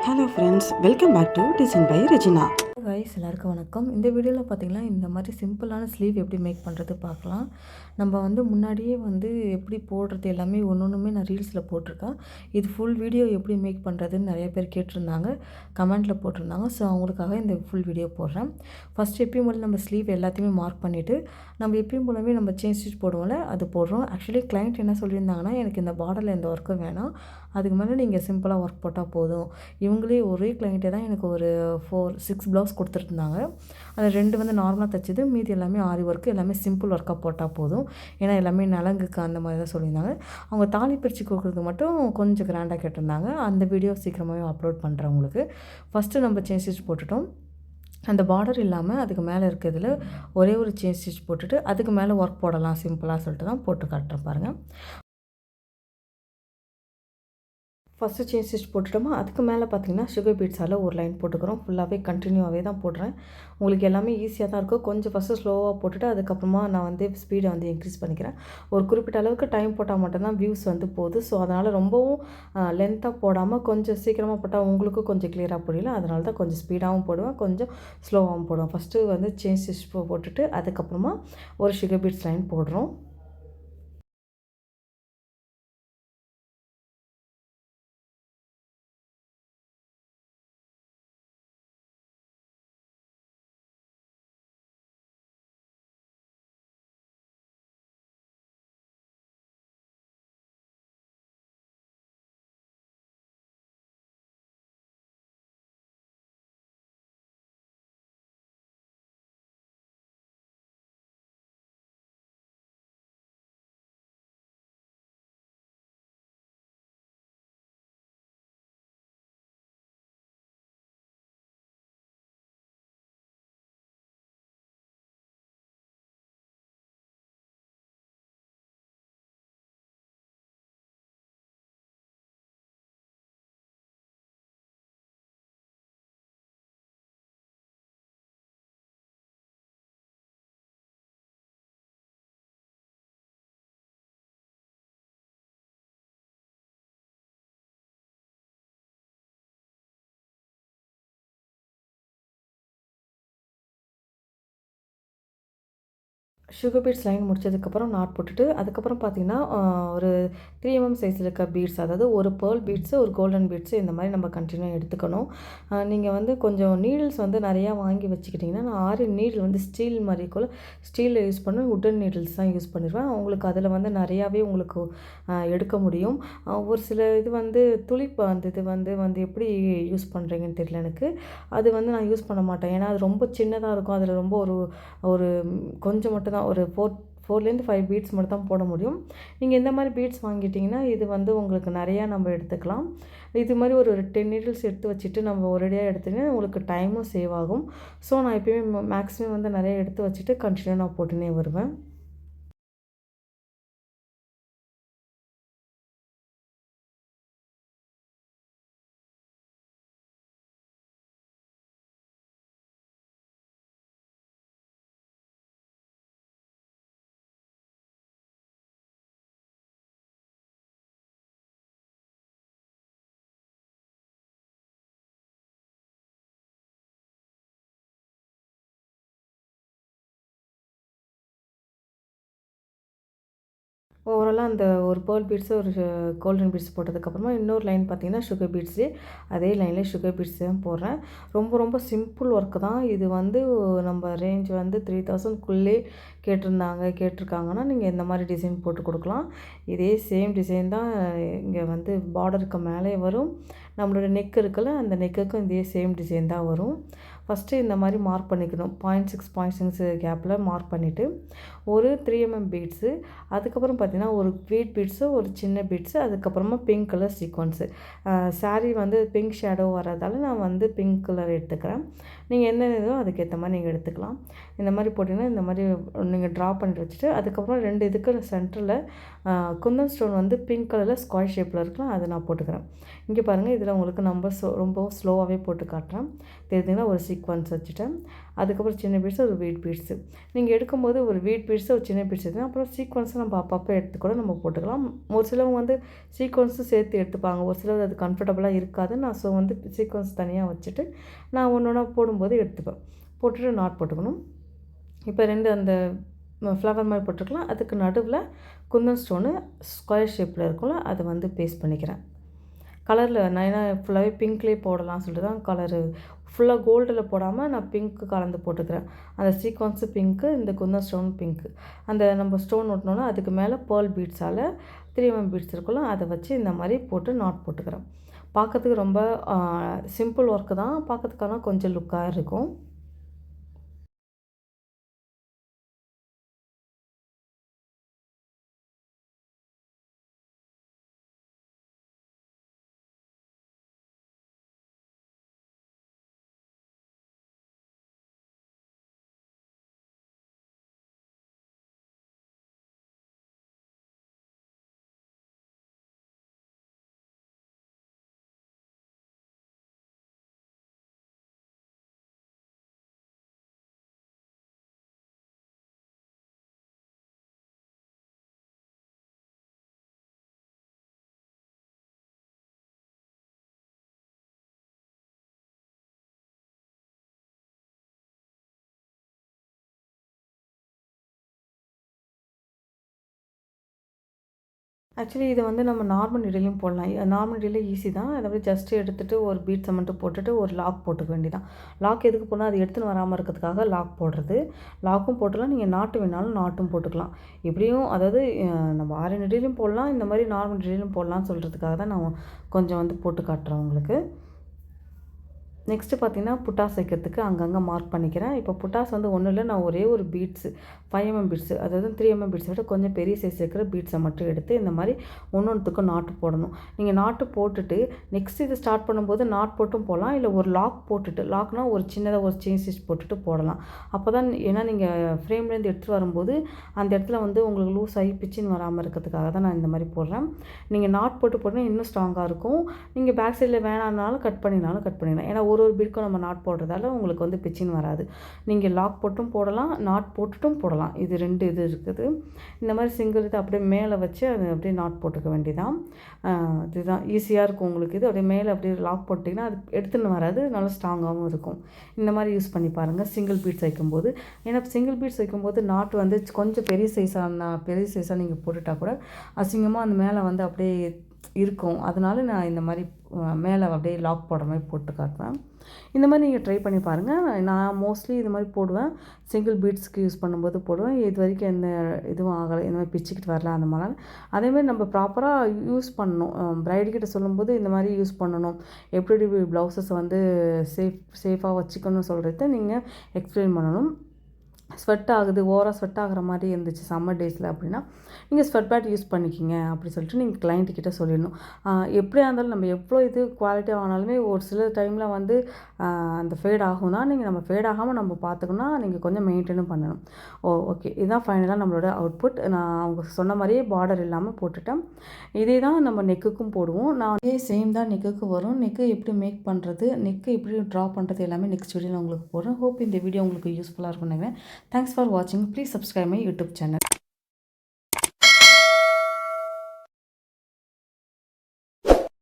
Hello friends, welcome back to design by Regina. Guys எல்லாருக்கும் வணக்கம். இந்த வீடியோவில் பார்த்திங்கன்னா இந்த மாதிரி சிம்பிளான ஸ்லீவ் எப்படி மேக் பண்ணுறது பார்க்கலாம். நம்ம முன்னாடியே எப்படி போடுறது எல்லாமே ஒன்றுமே நான் ரீல்ஸில் போட்டிருக்கேன். இது ஃபுல் வீடியோ எப்படி மேக் பண்ணுறதுன்னு நிறைய பேர் கேட்டிருந்தாங்க, கமெண்ட்டில் போட்டிருந்தாங்க. ஸோ அவங்களுக்காக இந்த ஃபுல் வீடியோ போடுறேன். ஃபஸ்ட்டு எப்பயும் போல நம்ம ஸ்லீவ் எல்லாத்தையுமே மார்க் பண்ணிவிட்டு நம்ம எப்பயும் போலவே நம்ம செயின் ஸ்டிச் போடுவோம்ல, அது போடுறோம். ஆக்சுவலி கிளைண்ட் என்ன சொல்லியிருந்தாங்கன்னா, எனக்கு இந்த பார்டரில் எந்த ஒர்க்கும் வேணாம், அதுக்கு மேலே நீங்கள் சிம்பிளாக ஒர்க் போட்டால் போதும். இவங்களே ஒரே கிளைண்ட்டே தான் எனக்கு ஒரு 4-6 ப்ளவுஸ் கொடுத்துருந்தாங்க. அது 2 நார்மலாக தைச்சது, மீதி எல்லாமே ஆரி ஒர்க்கு, எல்லாமே சிம்பிள் ஒர்க்காக போட்டால் போதும். ஏன்னா எல்லாமே நலங்குக்கு அந்த மாதிரி தான் சொல்லியிருந்தாங்க. அவங்க தாலி பிரித்து கொடுக்குறது மட்டும் கொஞ்சம் கிராண்டாக கேட்டிருந்தாங்க. அந்த வீடியோ சீக்கிரமாகவே அப்லோட் பண்ணுறேன் உங்களுக்கு. ஃபஸ்ட்டு நம்ம செயின் ஸ்டிச் போட்டுட்டோம். அந்த பார்டர் இல்லாமல் அதுக்கு மேலே இருக்கிறதுல ஒரே ஒரு செயின் ஸ்டிச் போட்டுட்டு அதுக்கு மேலே ஒர்க் போடலாம் சிம்பிளாக சொல்லிட்டு தான் போட்டு காட்டுறேன் பாருங்கள். ஃபஸ்ட்டு செயின் ஸ்டிச் போட்டுட்டோமா, அதுக்கு மேலே பார்த்தீங்கன்னா சுகர் பீட்ஸால் ஒரு லைன் போட்டுக்கிறோம். ஃபுல்லாகவே கண்டினியூவாகவே தான் போடுறேன். உங்களுக்கு எல்லாமே ஈஸியாக தான் இருக்கும். கொஞ்சம் ஃபஸ்ட்டு ஸ்லோவாக போட்டுட்டு அதுக்கப்புறமா நான் ஸ்பீடை இன்க்ரீஸ் பண்ணிக்கிறேன். ஒரு குறிப்பிட்ட அளவுக்கு டைம் போட்டால் மட்டும்தான் வியூஸ் போகுது. ஸோ அதனால் ரொம்பவும் லென்த்தாக போடாமல் கொஞ்சம் சீக்கிரமாக போட்டால் உங்களுக்கும் கொஞ்சம் கிளியராக புரியல. அதனால தான் கொஞ்சம் ஸ்பீடாகவும் போடுவேன், கொஞ்சம் ஸ்லோவாகவும் போடுவேன். ஃபஸ்ட்டு செயின் ஸ்டிச் போட்டுட்டு அதுக்கப்புறமா ஒரு சுகர் பீட்ஸ் லைன் போடுறோம். சுகர் பீட்ஸ் லைன் முடிச்சதுக்கப்புறம் நாட் போட்டுட்டு அதுக்கப்புறம் பார்த்தீங்கன்னா ஒரு 3 mm சைஸில் இருக்க பீட்ஸ், அதாவது ஒரு பேர்ல் பீட்ஸு, ஒரு கோல்டன் பீட்ஸு, இந்த மாதிரி நம்ம கண்டினியூ எடுத்துக்கணும். நீங்கள் கொஞ்சம் நீடில்ஸ் நிறையா வாங்கி வச்சுக்கிட்டிங்கன்னா, நான் ஆரி நீடில் ஸ்டீல் மாதிரி கூட ஸ்டீலில் யூஸ் பண்ணுவேன், உட்டன் நீடில்ஸ் தான் யூஸ் பண்ணிடுவேன். உங்களுக்கு அதில் நிறையாவே உங்களுக்கு எடுக்க முடியும். ஒரு சில இது துளிப்பு அந்த இது எப்படி யூஸ் பண்ணுறீங்கன்னு தெரியல எனக்கு. அது நான் யூஸ் பண்ண மாட்டேன். ஏன்னா அது ரொம்ப சின்னதாக இருக்கும். அதில் ரொம்ப ஒரு ஒரு கொஞ்சம் மட்டும் தான், ஒரு 4லேருந்து 5 பீட்ஸ் மட்டும் தான் போட முடியும். நீங்கள் இந்த மாதிரி பீட்ஸ் வாங்கிட்டிங்கன்னா இது உங்களுக்கு நிறையா நம்ம எடுத்துக்கலாம். இது மாதிரி ஒரு 10 நீடில்ஸ் எடுத்து வச்சுட்டு நம்ம ஒரேடியாக எடுத்துங்கன்னா உங்களுக்கு டைமும் சேவ் ஆகும். ஸோ நான் எப்பயுமே மேக்ஸிமம் நிறைய எடுத்து வச்சுட்டு கண்டினியூ நான் போட்டுனே வருவேன். ஓவராலாக அந்த ஒரு பேர்ல் பீட்ஸு, ஒரு கோல்டன் பீட்ஸ் போட்டதுக்கப்புறமா இன்னொரு லைன் பார்த்தீங்கன்னா சுகர் பீட்ஸு, அதே லைனில் சுகர் பீட்ஸ் தான் போடுறேன். ரொம்ப ரொம்ப சிம்பிள் ஒர்க்கு தான் இது. நம்ம ரேஞ்ச் 3000க்குள்ளே கேட்டிருக்காங்கன்னா நீங்கள் இந்த மாதிரி டிசைன் போட்டு கொடுக்கலாம். இதே சேம் டிசைன் தான் இங்கே பார்டருக்கு மேலே வரும். நம்மளோட நெக் இருக்குல்ல, அந்த நெக்குக்கும் இதே சேம் டிசைன் தான் வரும். ஃபஸ்ட்டு இந்த மாதிரி மார்க் பண்ணிக்கணும். 0.6 கேப்பில் மார்க் பண்ணிவிட்டு ஒரு 3 mm பீட்ஸு, அதுக்கப்புறம் பார்த்திங்கன்னா ஒரு வீட் பீட்ஸு, ஒரு சின்ன பீட்ஸு, அதுக்கப்புறமா pink colour sequins. Sari pink shadow வரதால் நான் பிங்க் கலர் எடுத்துக்கிறேன். நீங்கள் என்ன இதோ அதுக்கேற்ற மாதிரி நீங்கள் எடுத்துக்கலாம். இந்த மாதிரி போட்டிங்கன்னா இந்த மாதிரி நீங்கள் ட்ரா பண்ணி வச்சுட்டு அதுக்கப்புறம் 2 இதுக்கு சென்டரில் குந்தன் ஸ்டோன் பிங்க் கலரில் ஸ்கொயர் ஷேப்பில் இருக்கலாம், அதை நான் போட்டுக்கிறேன். இங்கே பாருங்கள், இதில் உங்களுக்கு ரொம்ப ரொம்பவும் ஸ்லோவாகவே போட்டு காட்டுறேன். தெரியுதுங்கன்னா ஒரு சீக்வன்ஸ் வச்சுட்டேன். அதுக்கப்புறம் சின்ன பீட்ஸு, ஒரு வெயிட் பீட்ஸு. நீங்கள் எடுக்கும்போது ஒரு வெயிட் பீட்ஸு, ஒரு சின்ன பீட்ஸ் எடுத்துக்கலாம். அப்புறம் சீக்வன்ஸை நம்ம அப்பப்போ எடுத்து கூட நம்ம போட்டுக்கலாம். ஒரு சிலவங்க வந்து சீக்வன்ஸும் சேர்த்து எடுத்துப்பாங்க. ஒரு சிலர் அது கம்ஃபர்டபுளாக இருக்காது. நான் வந்து சீக்வன்ஸ் தனியாக வச்சுட்டு நான் ஒன்று ஒன்றா போடும்போது எடுத்துப்பேன். போட்டுட்டு நாட் போட்டுக்கணும். இப்போ 2 அந்த ஃப்ளவர் மாதிரி போட்டுக்கலாம். அதுக்கு நடுவில் குந்தன் ஸ்டோனு ஸ்கொயர் ஷேப்பில் இருக்கும்ல, அதை வந்து பேஸ்ட் பண்ணிக்கிறேன். கலரில் நான் ஏன்னா ஃபுல்லாகவே பிங்க்லேயே போடலாம்னு சொல்லிட்டு தான் கலரு ஃபுல்லாக கோல்டில் போடாமல் நான் பிங்க்கு கலந்து போட்டுக்கிறேன். அந்த சீக்வன்ஸு பிங்க்கு, இந்த குந்தன் ஸ்டோன் பிங்க்கு. அந்த நம்ம ஸ்டோன் ஒட்டினோன்னா அதுக்கு மேலே பேர்ல் பீட்ஸால் 3mm பீட்ஸ் இருக்குல்ல, அதை வச்சு இந்த மாதிரி போட்டு நாட் போட்டுக்கிறேன். பார்க்கறதுக்கு ரொம்ப சிம்பிள் ஒர்க்கு தான். பார்க்கறதுக்கான கொஞ்சம் லுக்காக இருக்கும். ஆக்சுவலி இதை வந்து நம்ம நார்மல் நீடிலையும் போடலாம். நார்மல் நீடிலே ஈஸி தான். அதை அப்படியே ஜஸ்ட்டு எடுத்துகிட்டு ஒரு பீட்ஸை மட்டும் போட்டுட்டு ஒரு லாக் போட்டுக்க வேண்டியதான். லாக் எதுக்கு போனால் அது எடுத்துன்னு வராமல் இருக்கிறதுக்காக லாக் போடுறது. லாக்கும் போட்டுக்கலாம். நீங்கள் நாட்டு வேணாலும் நாட்டும் போட்டுக்கலாம். எப்படியும் அதாவது நம்ம ஆரி நீடிலையும் போடலாம், இந்த மாதிரி நார்மல் நீடிலையும் போடலாம்னு சொல்கிறதுக்காக தான் நான் கொஞ்சம் வந்து போட்டு காட்டுறேன் உங்களுக்கு. நெக்ஸ்ட்டு பார்த்தீங்கன்னா புட்டாஸ் வைக்கிறதுக்கு அங்கங்கே மார்க் பண்ணிக்கிறேன். இப்போ புட்டாஸ் வந்து ஒன்றும் இல்லை, நான் ஒரே ஒரு பீட்ஸு 5mm பீட்ஸு, அதாவது 3mm பீட்ஸை விட கொஞ்சம் பெரிய சைஸ் இருக்கிற பீட்ஸை மட்டும் எடுத்து இந்த மாதிரி ஒன்றுத்துக்கும் நாட்டு போடணும். நீங்கள் நாட்டு போட்டுட்டு நெக்ஸ்ட் இது ஸ்டார்ட் பண்ணும்போது நாட் போட்டும் போடலாம், இல்லை ஒரு லாக் போட்டுட்டு, லாக்னால் ஒரு சின்னதாக ஒரு செயின் ஸ்டிச் போட்டுட்டு போடலாம். அப்போ தான் ஏன்னா நீங்கள் ஃப்ரேம்லேருந்து எடுத்துகிட்டு வரும்போது அந்த இடத்துல வந்து உங்களுக்கு லூஸ் ஆகி பிச்சின்னு வராமல் இருக்கிறதுக்காக தான் நான் இந்த மாதிரி போடுறேன். நீங்கள் நாட் போட்டு போட்டால் இன்னும் ஸ்ட்ராங்காக இருக்கும். நீங்கள் பேக் சைடில் வேணான்னாலும் கட் பண்ணிக்கலாம். ஏன்னா ஒரு பீட்க்கும் நம்ம நாட் போடுறதால உங்களுக்கு வந்து பிச்சின்னு வராது. நீங்கள் லாக் போட்டும் போடலாம், நாட் போட்டுட்டும் போடலாம். இது 2 இது இருக்குது. இந்த மாதிரி சிங்கிள் இது அப்படியே மேலே வச்சு அது அப்படியே நாட் போட்டுக்க வேண்டியதான். இதுதான் ஈஸியாக இருக்கும் உங்களுக்கு. இது அப்படியே மேலே அப்படியே லாக் போட்டிங்கன்னா அது எடுத்துன்னு வராது, நல்லா ஸ்ட்ராங்காகவும் இருக்கும். இந்த மாதிரி யூஸ் பண்ணி பாருங்கள் சிங்கிள் பீட்ஸ் வைக்கும்போது. ஏன்னா சிங்கிள் பீட்ஸ் வைக்கும்போது நாட் வந்து கொஞ்சம் பெரிய சைஸாக நீங்கள் போட்டுட்டா கூட அசிங்கமாக அந்த மேலே வந்து அப்படியே இருக்கும். அதனால நான் இந்த மாதிரி மேலே அப்படியே லாக் போடுற மாதிரி போட்டு காட்டுவேன். இந்த மாதிரி நீங்கள் ட்ரை பண்ணி பாருங்கள். நான் மோஸ்ட்லி இது மாதிரி போடுவேன். சிங்கிள் பீட்ஸ்க்கு யூஸ் பண்ணும்போது போடுவேன். இது வரைக்கும் எந்த இதுவும் ஆகலை, இந்த மாதிரி பிச்சுக்கிட்டு வரல அந்த மாதிரி. அதேமாதிரி நம்ம ப்ராப்பராக யூஸ் பண்ணணும். ப்ரைடுக்கிட்ட சொல்லும்போது இந்த மாதிரி யூஸ் பண்ணணும், எப்படி ப்ளவுசஸ் வந்து சேஃபாக வச்சுக்கணும்னு சொல்கிறத நீங்கள் எக்ஸ்பிளைன் பண்ணணும். ஸ்வெட் ஆகுது, ஓவராக ஸ்வெட் ஆகிற மாதிரி இருந்துச்சு சம்மர் டேஸில் அப்படின்னா நீங்கள் ஸ்வெட் பேட் யூஸ் பண்ணிக்கிங்க அப்படின்னு சொல்லிட்டு நீங்கள் கிளைண்ட்டுக்கிட்ட சொல்லிடணும். எப்படியா இருந்தாலும் நம்ம எவ்வளோ இது குவாலிட்டியாக ஆனாலுமே ஒரு சில டைமில் வந்து அந்த ஃபேட் ஆகும் தான். நம்ம ஃபேட் ஆகாமல் நம்ம பார்த்துக்கணும்னா நீங்கள் கொஞ்சம் மெயின்டைனும் பண்ணணும். ஓகே, இதுதான் ஃபைனலாக நம்மளோட அவுட்புட். நான் அவங்க சொன்ன மாதிரியே பார்டர் இல்லாமல் போட்டுட்டேன். இதே தான் நம்ம நெக்குக்கும் போடுவோம். நான் இதே சேம் தான் நெக்குக்கு வரும். நெக்கு எப்படி மேக் பண்ணுறது, நெக்கு எப்படி ட்ரா பண்ணுறது எல்லாமே நெக்ஸ்ட் வீடியோவில் உங்களுக்கு போடுறேன். ஹோப் இந்த வீடியோ உங்களுக்கு யூஸ்ஃபுல்லாக இருக்கும்னு நினைக்கிறேன். Thanks for watching. Please subscribe my YouTube channel.